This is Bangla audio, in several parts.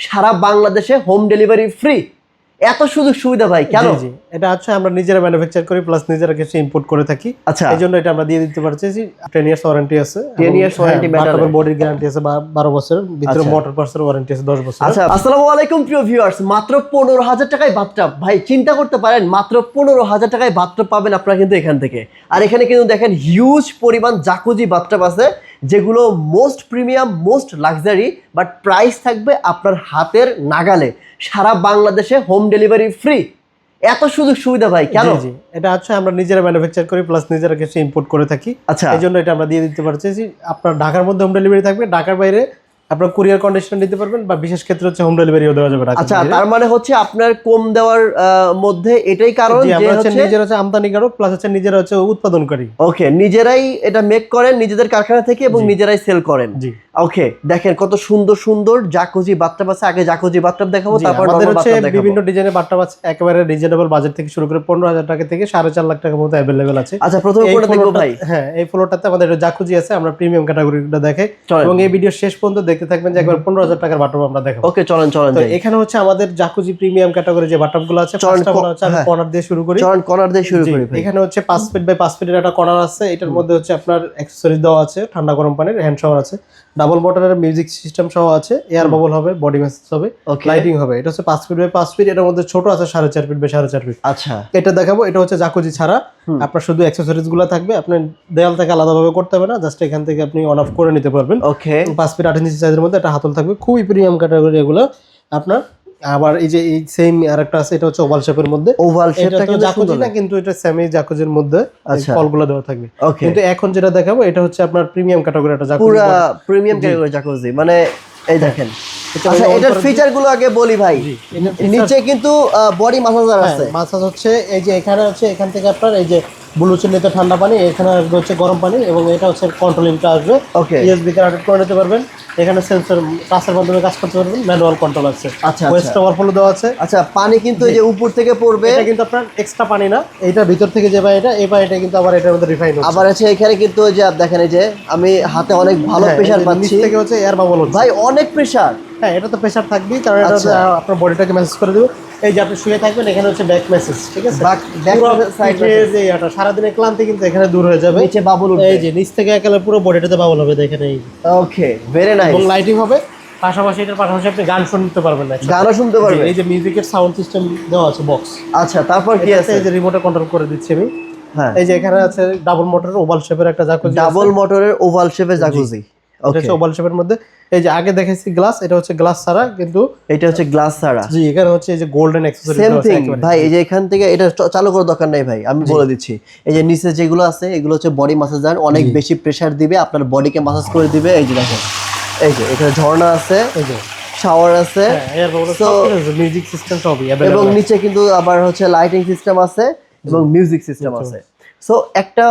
সারা বাংলাদেশে হোম ডেলিভারি ফ্রি। এত সুযোগ সুবিধা ভাই কেন? জি এটা হচ্ছে আমরা নিজেরা ম্যানুফ্যাকচার করি প্লাস নিজেরা কিছু ইম্পোর্ট করে থাকি। আচ্ছা, এইজন্য এটা আমরা দিয়ে দিতে পারছি। 10 ইয়ার্স ওয়ারেন্টি আছে, 10 ইয়ার্স ওয়ারেন্টি, ব্যাটারি বডির গ্যারান্টি আছে 12 বছরের, ভিতরে মোটর পার্টসের ওয়ারেন্টি আছে 10 বছর। আচ্ছা, আসসালামু আলাইকুম প্রিয় ভিউয়ার্স, মাত্র 15,000 টাকায় বাথটাব। ভাই চিন্তা করতে পারেন, মাত্র 15,000 টাকায় বাথটাব পাবেন আপনারা কিন্তু এখান থেকে। আর এখানে কিন্তু দেখেন হিউজ পরিমাণ জাকুজি বাথটাব আছে, যেগুলো most premium, most luxury, but price থাকবে আপনার হাতের নাগালে। সারা বাংলাদেশে হোম ডেলিভারি ফ্রি। এত সুযোগ সুবিধা ভাই কেন? জি এটা হচ্ছে আমরা নিজেরা ম্যানুফ্যাকচার করি প্লাস নিজেরা কিছু ইম্পোর্ট করে থাকি। আচ্ছা, এইজন্য এটা আমরা দিয়ে দিতে পারছি। আপনার ঢাকার মধ্যে হোম ডেলিভারি থাকবে, ঢাকার বাইরে আপনার কুরিয়ার কন্ডিশন নিতে পারবেন, বা বিশেষ ক্ষেত্রে হচ্ছে হোম ডেলিভারিও দেওয়া যাবে। আচ্ছা, তার মানে হচ্ছে আপনার কম দেওয়ার মধ্যে এটাই কারণ যে হচ্ছে নিজেরা হচ্ছে আমদানিকারক প্লাস হচ্ছে নিজেরা হচ্ছে উৎপাদনকারী। ওকে, নিজেরাই এটা মেক করেন নিজেদের কারখানা থেকে এবং নিজেরাই সেল করেন। জি ওকে, দেখেন কত সুন্দর সুন্দর জাকুজি বাথটাব আছে। আগে জাকুজি বাথটাব দেখাবো, তারপর আমাদের হচ্ছে বিভিন্ন ডিজাইনের বাথটাব আছে, একেবারে রিজনেবল বাজেট থেকে শুরু করে 15,000 টাকা থেকে 4.5 লাখ টাকার মধ্যে अवेलेबल আছে। আচ্ছা, প্রথমে কোনটা দেখবো ভাই? হ্যাঁ, এই ফ্লোরটাতে আমাদের জাকুজি আছে, আমরা প্রিমিয়াম ক্যাটাগরিটা দেখাই এবং এই ভিডিও শেষ পর্যন্ত দেখতে থাকবেন যে একবার 15,000 টাকার বাথটাব আমরা দেখাবো। ওকে, চলেন তো এখানে হচ্ছে আমাদের জাকুজি প্রিমিয়াম ক্যাটাগরি যে বাথটাবগুলো আছে, ফার্স্টটা হচ্ছে আমি কর্নার দিয়ে শুরু করি। চলেন কর্নার দিয়ে শুরু করি ভাই। এখানে হচ্ছে 5 ফিট বাই 5 ফিটের একটা কর্নার আছে, এটার মধ্যে হচ্ছে আপনার অ্যাকসেসরিজ দেওয়া আছে, ঠান্ডা গরম পানির হ্যান্ড শাওয়ার আছে, ডাবল মোটরের মিউজিক সিস্টেম সহ আছে, এয়ার বাবল হবে, বডি ম্যাসাজ হবে, লাইটিং হবে। এটা হচ্ছে 5 ফিট বাই 5 ফিট, এর মধ্যে ছোট আছে 4.5 ফিট বাই 4.5 ফিট। আচ্ছা, এটা দেখাবো। এটা হচ্ছে জাকুজি ছাড়া, আপনার শুধু অ্যাকসেসরিজ গুলো থাকবে, আপনি দেয়াল থেকে আলাদাভাবে করতে হবে না, জাস্ট এখান থেকে আপনি অন অফ করে নিতে পারবেন। ওকে, 5 ফিট 8 ইঞ্চি সাইজের মধ্যে একটা হাতল থাকবে, খুবই প্রিমিয়াম ক্যাটাগরি এগুলো আপনার। আবার এই যে এই সেম আরেকটা আছে, এটা হচ্ছে ওভাল শেপের মধ্যে। ওভাল শেপটা কিন্তু জাকুজি না, কিন্তু এটা সেমি জাকুজির মধ্যে কলগুলো দেওয়া থাকবে। কিন্তু এখন যেটা দেখাবো এটা হচ্ছে আপনার প্রিমিয়াম ক্যাটাগরি, এটা জাকুজি পুরো প্রিমিয়াম ক্যাটাগরি জাকুজি। মানে এই দেখেন, আচ্ছা এটার ফিচার গুলো আগে বলি ভাই। নিচে কিন্তু বডি মাসাজার আছে, মাসাজ হচ্ছে এই যে এখানে হচ্ছে, এখান থেকে আপনার এই যে ব্লু চিহ্নিত ঠান্ডা পানি, এখানে হচ্ছে গরম পানি, এবং এটা হচ্ছে কন্ট্রোলিংটা আসবে। ওকে, ইউএসবি কানেক্ট করে নিতে পারবেন, এখানে সেন্সর টাচের মাধ্যমে কাজ করতে পারবেন, ম্যানুয়াল কন্ট্রোল আছে। আচ্ছা, ওয়েস্ট ওভারফ্লো দেওয়া আছে। আচ্ছা, পানি কিন্তু এই যে উপর থেকে পড়বে, এটা কিন্তু আপনার এক্সট্রা পানি না, এটা ভিতর থেকে যে পানিটা, এই পানিটা কিন্তু আবার এটার মধ্যে রিফাইন হচ্ছে। আবার আছে এখানে কিন্তু যে দেখেন, এই যে আমি হাতে অনেক ভালো প্রেসার পাচ্ছি, নিচ থেকে হচ্ছে এয়ার বাবল হচ্ছে ভাই, অনেক প্রেসার। হ্যাঁ, এটা তো প্রেসার থাকবেই, কারণ এটা আপনার বডিটাকে ম্যাসেজ করে দেবে। এই যে আপনি শুয়ে থাকবেন, এখানে হচ্ছে ব্যাক ম্যাসেজ, ঠিক আছে? যে এটা সারাদিনের ক্লান্তি কিন্তু এখানে দূর হয়ে যাবে। নিচে বাবল উঠবে, এই যে নিচ থেকে একেবারে পুরো বডিটাতে বাবল হবে, দেখেন এই। ওকে, ভেরি নাইস। এবং লাইটিং হবে পাশাপাশি, এটার পাশাপাশি আপনি গান শুনতে পারবেন, গানও শুনতে পারবেন। এই যে মিউজিকের সাউন্ড সিস্টেম দেওয়া আছে, বক্স। আচ্ছা, তারপর কি আছে? এই যে রিমোটে কন্ট্রোল করে দিচ্ছি আমি। হ্যাঁ, এই যে এখানে আছে ডাবল মোটরের ওভাল শেপের একটা জাকুজি, ডাবল মোটরের ওভাল শেপের জাকুজি। ওকে, এটা ওভাল শেপের মধ্যে। এই যে আগে দেখাইছি গ্লাস, এটা হচ্ছে গ্লাস ছাড়া, কিন্তু এটা হচ্ছে গ্লাস ছাড়া। জি, এখানে হচ্ছে এই যে গোল্ডেন অ্যাকসেসরি সেম থিং ভাই। এই যে এখান থেকে এটা চালু করার দরকার নাই ভাই, আমি বলে দিচ্ছি। এই যে নিচে যেগুলো আছে, এগুলো হচ্ছে বডি ম্যাসাজার, অনেক বেশি প্রেসার দিবে, আপনার বডিকে ম্যাসাজ করে দিবে। এই যে দেখেন, এই যে এখানে ঝর্ণা আছে, এই যে শাওয়ার আছে, মিউজিক সিস্টেম সবই, এবং নিচে কিন্তু আবার হচ্ছে লাইটিং সিস্টেম আছে এবং মিউজিক সিস্টেম আছে। সো একটা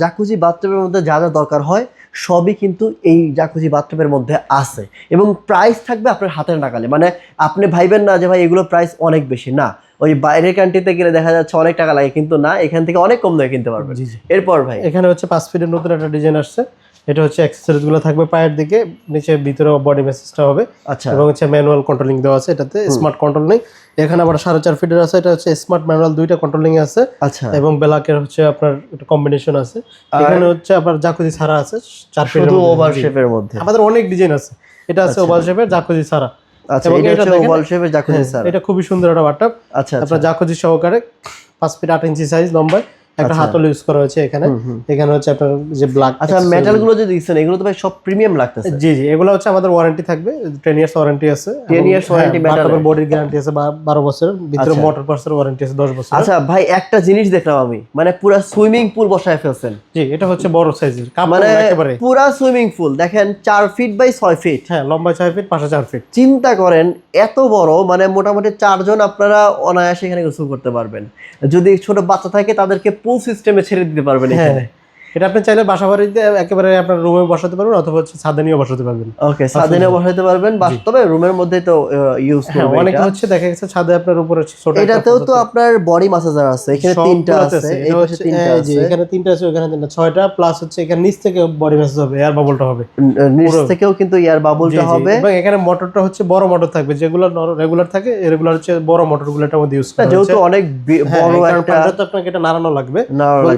জাকুজি বাথটাবের মধ্যে যা যা দরকার হয় সবই কিন্তু এই জাকুজি বাথটাবের মধ্যে আছে, এবং প্রাইস থাকবে আপনার হাতের নাগালে। মানে আপনি ভাইবেন না যে ভাই এগুলো প্রাইস অনেক বেশি, না। ওই বাইরের কান্ট্রিতে গেলে দেখা যাচ্ছে অনেক টাকা লাগে, কিন্তু না, এখান থেকে অনেক কম দামে কিনতে পারবেন। এরপর ভাই এখানে হচ্ছে 5 ফিটের নতুন একটা ডিজাইন আসছে, এটা হচ্ছে অ্যাকসেসরিজ গুলো থাকবে পায়ের দিকে, নিচে ভিতরে বডি ম্যাসেজটা হবে। আচ্ছা, এবং হচ্ছে ম্যানুয়াল কন্ট্রোলিং দেওয়া আছে, এটাতে স্মার্ট কন্ট্রোল নেই। এখানে আবার 4.5 ফিটের আছে, এটা হচ্ছে স্মার্ট ম্যানুয়াল, দুইটা কন্ট্রোলিং আছে। আচ্ছা, এবং ব্ল্যাকের হচ্ছে আপনার একটা কম্বিনেশন আছে। এখানে হচ্ছে আপনার জাকুজি ছাড়া আছে 4 ফিটের ওভাল শেপের মধ্যে। আমাদের অনেক ডিজাইন আছে, এটা আছে ওভাল শেপের জাকুজি ছাড়া। আচ্ছা, এটা হচ্ছে ওভাল শেপের জাকুজি ছাড়া। এটা খুবই সুন্দর একটা বাথটাব। আচ্ছা, আপনার জাকুজি সহকারে 5 ফিট 8 ইঞ্চি সাইজ লম্বায় একটা হাতল ইউজ করা হয়েছে এখানে। এখানে হচ্ছে আপনার যে ব্ল্যাক। আচ্ছা, মেটাল গুলো যে দিচ্ছেন এগুলো তো ভাই সব প্রিমিয়াম লাগতেছে। জি, এগুলো হচ্ছে আমাদের ওয়ারেন্টি থাকবে, 10 ইয়ার্স ওয়ারেন্টি আছে, 10 ইয়ার্স ওয়ারেন্টি, মেটালের বডির গ্যারান্টি আছে 12 বছরের, ভিতরে মোটর পার্টসের ওয়ারেন্টি আছে 10 বছর। আচ্ছা ভাই, একটা জিনিস দেখলাম আমি, মানে পুরো সুইমিং পুল বসায় ফেলছেন। জি, এটা হচ্ছে বড় সাইজের, মানে পুরো সুইমিং পুল দেখেন, 4 ফিট বাই 6 ফিট। হ্যাঁ, লম্বা 6 ফিট, পাশে 4 ফিট। চিন্তা করেন এত বড়, মানে মোটামুটি 4 জন আপনারা অনায়াসে এখানে গোসল করতে পারবেন। যদি ছোট বাচ্চা থাকে তাদেরকে পুল সিস্টেমে ছেড়ে দিতে পারবেন এখানে। এটা আপনি চাইলে বাসা বাড়িতে একেবারে আপনার রুমে বসাতে পারবেন অথবা হচ্ছে ছাদে নিয়ে বসাতে পারবেন। ওকে, ছাদে নিয়ে বসাতে পারবেন, তবে রুমের মধ্যে তো ইউজ করবে। অনেকে হচ্ছে দেখা গেছে ছাদে আপনার উপরে ছোট এটাতেও তো আপনার বডি ম্যাসাজার আছে, এখানে তিনটা আছে, এই পাশে তিনটা আছে, এখানে তিনটা আছে, ওখানে তিনটা, 6টা প্লাস হচ্ছে এখানে নিচ থেকে বডি ম্যাসাজ হবে, এয়ার বাবলটা হবে, নিচ থেকেও কিন্তু এয়ার বাবলটা হবে। এবং এখানে মোটরটা হচ্ছে বড় মোটর থাকবে, যেগুলো রেগুলার থাকে রেগুলার হচ্ছে বড় মোটরগুলো এটার মধ্যে ইউজ করা হচ্ছে, যেহেতু অনেক বড় একটা তো আপনাকে এটা নাড়ানো লাগবে।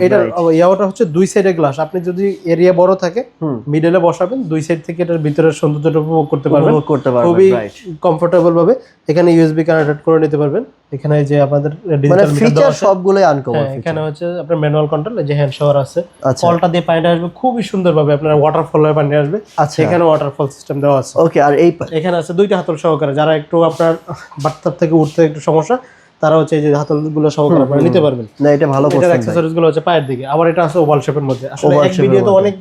এটা ইয়াওটা হচ্ছে দুই সাইডে গ্লাস, আপনি যদি এরিয়া বড় থাকে মিডলে বসাবেন, দুই সাইড থেকে এটার ভিতরের সৌন্দর্যটা উপভোগ করতে পারবেন খুবই কমফোর্টেবল ভাবে। এখানে ইউএসবি কানেক্ট করে নিতে পারবেন। এখানে যে আমাদের ডিজিটাল ফিচার সবগুলোই আনকমন। এখানে হচ্ছে আপনার ম্যানুয়াল কন্ট্রোল, যে হ্যান্ড শাওয়ার আছে, কলটা দিয়ে পানিটা আসবে খুবই সুন্দরভাবে, আপনার ওয়াটারফল এর পানি আসবে। এখানে ওয়াটারফল সিস্টেম দেওয়া আছে। ওকে, আর এই এখানে আছে দুইটা হাতল সহকারে, যারা একটু আপনার বাথটাব থেকে উঠতে একটু সমস্যা, তারা হচ্ছে এই যে হাতলগুলো সহকারে আপনারা নিতে পারবেন। না, এটা ভালো করছেন। এটার অ্যাকসেসরিজ গুলো হচ্ছে পায়ের দিকে, আবার এটা আছে ওভাল শেপের মধ্যে। আসলে এক ভিডিওতে অনেক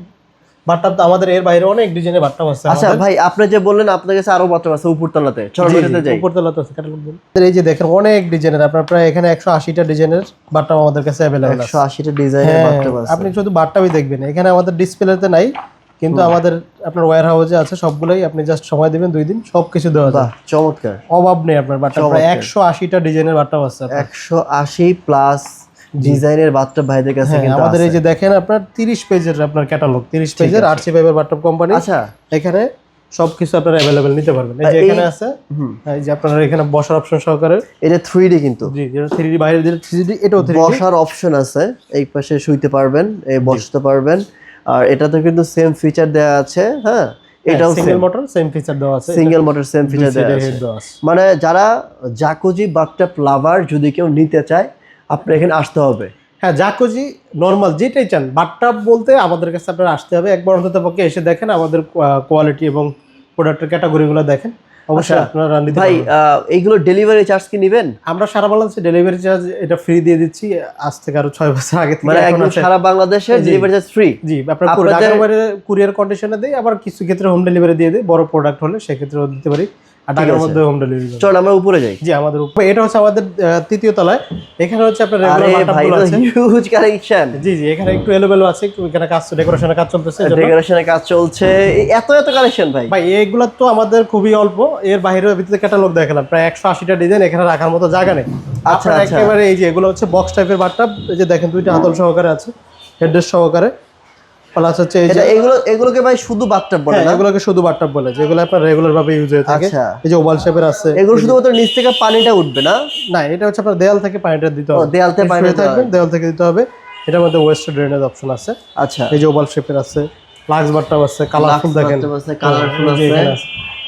বাথটাব, আমাদের এর বাইরে অনেক ডিজাইনের বাথটাব আছে। আচ্ছা ভাই, আপনি যে বললেন আপনার কাছে আরো বাথটাব আছে উপরতলাতে, চলো ওটাতে যাই। উপরতলাতে আছে, ক্যাটালগ দিন। এই যে দেখেন অনেক ডিজাইনের, আপনার প্রায় এখানে 180টা ডিজাইনের বাথটাব আমাদের কাছে अवेलेबल আছে। 180টা ডিজাইনের বাথটাব আছে। আপনি শুধু বাথটাবই দেখবেন, এখানে আমাদের ডিসপ্লেতে নাই, কিন্তু আমাদের আপনার ওয়্যার হাউসে আছে সবগুলাই। আপনি জাস্ট সময় দিবেন 2 দিন, সবকিছু দেওয়া যায়। বাহ, চমৎকার, অভাব নেই আপনার বাথটাব। প্রায় 180টা ডিজাইনের বাথটাব আছে। 180 প্লাস ডিজাইনের বাথটাব ভাইদের কাছে কিন্তু আমাদের এই যে দেখেন আপনার 30 পেজের আপনার ক্যাটালগ, 30 পেজের আরসি পাইপের বাথটাব কোম্পানি। আচ্ছা, এখানে সবকিছু আপনারা अवेलेबल নিতে পারবেন। এই যে এখানে আছে, এই যে আপনারা এখানে বসার অপশন সহকারে, এটা 3D কিন্তু। জি, যেটা 3D বাইরে দিলে 3D, এটাও 3D বসার অপশন আছে, এই পাশে শুইতে পারবেন, এই বসতে পারবেন। আর এটাতে কিন্তু সেম ফিচার দেয়া আছে। হ্যাঁ, এটাও সিঙ্গেল মোটর সেম ফিচার দেওয়া আছে, সিঙ্গেল মোটর সেম ফিচার দেয়া আছে। মানে যারা জাকুজি বাথটাব লাভার যদি কেউ নিতে চায়, আপনার এখানে আসতে হবে। হ্যাঁ, জাকুজি নরমাল যেটাই চান, বাথটাব বলতে আমাদের কাছে আপনারা আসতে হবে। একবার অন্তত পক্ষে এসে দেখেন, আমাদের কোয়ালিটি এবং প্রোডাক্টের ক্যাটাগরিগুলো দেখেন। অবশ্যই আপনারা নিতে ভাই, এইগুলো ডেলিভারি চার্জ কি নেবেন? আমরা সারা বাংলাদেশে ডেলিভারি চার্জ এটা ফ্রি দিয়ে দিচ্ছি, আজ থেকে আরো 6 বছর আগে থেকে। মানে একদম সারা বাংলাদেশে ডেলিভারি চার্জ ফ্রি। জি, আপনারা কুরিয়ার কন্ডিশনে দেই, আবার কিছু ক্ষেত্রে হোম ডেলিভারি দিয়ে দেই। বড় প্রোডাক্ট হলে সেক্ষেত্রেও দিতে পারি। আর ঢাকার মধ্যে হোম ডেলিভারি। চল আমরা উপরে যাই। জি, আমাদের উপরে। এটা হচ্ছে আমাদের 3য় তলায়। এখানে হচ্ছে আপনার রেগুলার বাথটাবগুলো আছে, হিউজ কালেকশন। জি, এখানে একটু এলোমেলো আছে, এখানে কাজ, ডেকোরেশনের কাজ চলতেছে, ডেকোরেশনের কাজ চলছে। এত কালেকশন ভাই এগুলো তো আমাদের খুবই অল্প। এর বাইরের ভিতরে ক্যাটালগ দেখালাম, প্রায় 180টা ডিজাইন এখানে রাখার মতো জায়গা নেই। আচ্ছা, একেবারে এই যে এগুলো হচ্ছে বক্স টাইপের বাথটাব। এই যে দেখেন 2টা হাতল সহকারে আছে, হেডরেস্ট সহকারে। প্লাস হচ্ছে এই যে এগুলোকে ভাই শুধু বাথটাব বলে না? এগুলোকে শুধু বাথটাব বলে, যেগুলো আপনার রেগুলার ভাবে ইউজ হয়ে থাকে। এই যে ওভাল শেপের আছে, এগুলো শুধুমাত্র নিচ থেকে পানিটা উঠবে না? না, এটা হচ্ছে আপনার দেয়াল থেকে পানিটা দিতে হবে। দেয়াল থেকে পানিটা থাকবে, দেয়াল থেকে দিতে হবে। এটার মধ্যে ওয়েস্ট ড্রেনেজ অপশন আছে। আচ্ছা, এই যে ওভাল শেপের আছে, লাক্স বাথটাব আছে, কালারফুল দেখেন, কালারফুল আছে।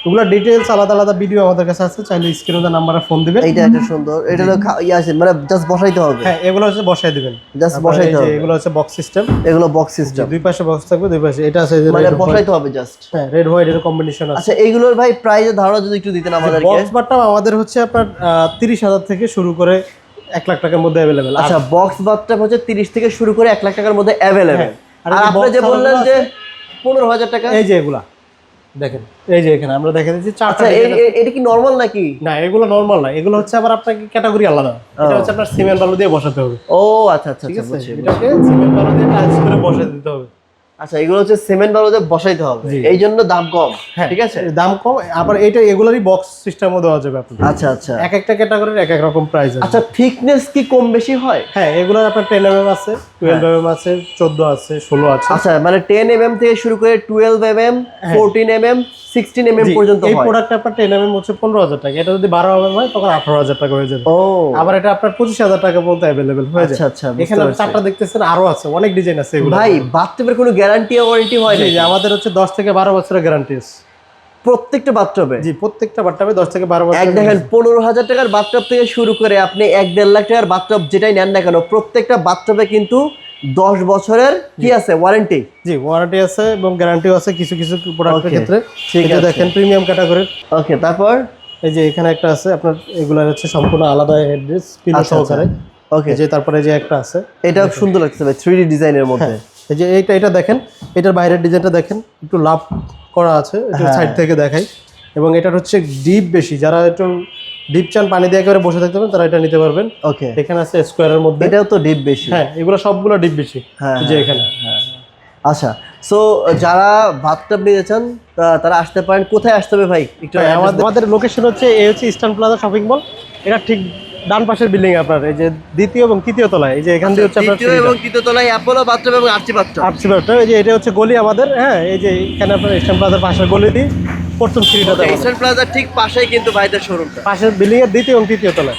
এগুলা ডিটেইলস আলাদা আলাদা ভিডিও আমাদের কাছে আছে, চাইলে স্ক্রিনে নাম্বারে ফোন দিবেন। এইটা একটা সুন্দর, এটা হলো আছে, মানে জাস্ট বসাইতে হবে। হ্যাঁ, এগুলো হচ্ছে বসাই দিবেন, জাস্ট বসাইতে হবে। এগুলো হচ্ছে বক্স সিস্টেম, এগুলো বক্স সিস্টেম, দুই পাশে বক্স থাকবে, দুই পাশে এটা আছে, মানে বসাইতে হবে জাস্ট। হ্যাঁ, রেড হোয়াইট এর কম্বিনেশন আছে। আচ্ছা, এইগুলোর ভাই প্রাইসের ধারণা যদি একটু দিতেন আমাদেরকে। বক্স বাথটাব আমাদের হচ্ছে আপনার 30,000 থেকে শুরু করে 1 লাখ টাকার মধ্যে अवेलेबल। আচ্ছা, বক্স বাথটাব হচ্ছে 30 থেকে শুরু করে 1 লাখ টাকার মধ্যে अवेलेबल। আর আপনি যে বললেন যে 15,000 টাকা, এই যে এগুলা দেখেন, এই যে এখানে আমরা দেখে দিচ্ছি 4টা। এটা কি নরমাল নাকি? না, এগুলো নরমাল না, এগুলো হচ্ছে আবার আপনাকে ক্যাটাগরি আলাদা। এটা হচ্ছে আপনার সিমেন্ট বালু দিয়ে বসাতে হবে। ও আচ্ছা, ঠিক আছে, এটাকে সিমেন্ট বালু দিয়ে টাইলস করে বসাতে দিতে হবে। আচ্ছা, এগুলো হচ্ছে সিমেন্ট বালুতে বসাইতে হবে, এই জন্য দাম কম। ঠিক আছে, দাম কম। আবার এটা এগুলারই বক্স সিস্টেমও দেওয়া যাবে আপনাদের। আচ্ছা, এক একটা ক্যাটাগরির এক এক রকম প্রাইস আছে। আচ্ছা, থিকনেস কি কম বেশি হয়? হ্যাঁ, এগুলার আপনার 10 mm আছে, 12 mm আছে, 14 আছে, 16 আছে। আচ্ছা, মানে 10 mm থেকে শুরু করে 12 mm, 14 mm, 16 mm পর্যন্ত হয়। এই প্রোডাক্ট আপনার 10 mm হচ্ছে 15,000 টাকা। এটা যদি 12 mm হয় তখন 18,000 টাকা হয়ে যাবে। ও, আবার এটা আপনার 25,000 টাকা পর্যন্ত अवेलेबल হয়ে যায়। আচ্ছা, এখানে 4টা দেখতেছেন, আরো আছে, অনেক ডিজাইন আছে এগুলো। ভাই, বাথটাবের কোনো গ্যারান্টি ওয়ারেন্টি হয় না? জি, আমাদের হচ্ছে 10 থেকে 12 বছরের গ্যারান্টি আছে প্রত্যেকটা বাথটাবে। জি, প্রত্যেকটা বাথটাবে 10 থেকে 12 বছর। এক দেখেন, 15,000 টাকার বাথটাব থেকে শুরু করে আপনি 1-1.5 লাখ টাকার বাথটাব যেটাই নেন না কেন, প্রত্যেকটা বাথটাবে কিন্তু 10 বছরের কি আছে ওয়ারেন্টি। জি, ওয়ারেন্টি আছে এবং গ্যারান্টিও আছে কিছু কিছু প্রোডাক্টের ক্ষেত্রে। ঠিক আছে, দেখেন প্রিমিয়াম ক্যাটাগরির। ওকে, তারপর এই যে এখানে একটা আছে আপনার, এগুলা হচ্ছে সম্পূর্ণ আলাদা হেডরেস পিলো সহকারে। ওকে, যে তারপরে যে একটা আছে, এটা সুন্দর লাগছে ভাই, 3D ডিজাইনের মধ্যে। এই যে এটা দেখেন, এটার বাইরের ডিজাইনটা দেখেন, একটু লাভ করা আছে, একটু সাইড থেকে দেখাই। এবং এটার হচ্ছে ডিপ বেশি, যারা একটু ডিপ চান পানি দিয়ে একেবারে বসে থাকতে পারেন, তারা এটা নিতে পারবেন। ওকে, এখানে আছে স্কোয়ারের মধ্যে, এটাও তো ডিপ বেশি। হ্যাঁ, এগুলো সবগুলো ডিপ বেশি। যে এখানে আচ্ছা, সো যারা বাথটাব নিতে চান তারা আসতে পারেন। কোথায় আসতে হবে ভাই একটু? আমাদের লোকেশন হচ্ছে এই হচ্ছে ইস্টার্ন প্লাজা শপিং মল, এটা ঠিক ডান পাশের বিল্ডিং আপনার এই যে দ্বিতীয় এবং তৃতীয় তলায়, এই যে এখান দিয়ে হচ্ছে আপনার দ্বিতীয় এবং তৃতীয় তলায় অ্যাপোলো বাথটাব এবং আরচি বাথটাব। আরসি বাথটাব, এই যে এটা হচ্ছে গলি আমাদের, হ্যাঁ এই যে এখানে আপনার ইস্টার্ন প্লাজার পাশের গলি দিয়ে প্রথম সিঁড়িটাতে ইস্টার্ন প্লাজার ঠিক পাশেই কিন্তু ভাইদের শোরুমটা। পাশের বিল্ডিং এর দ্বিতীয় এবং তৃতীয় তলায়।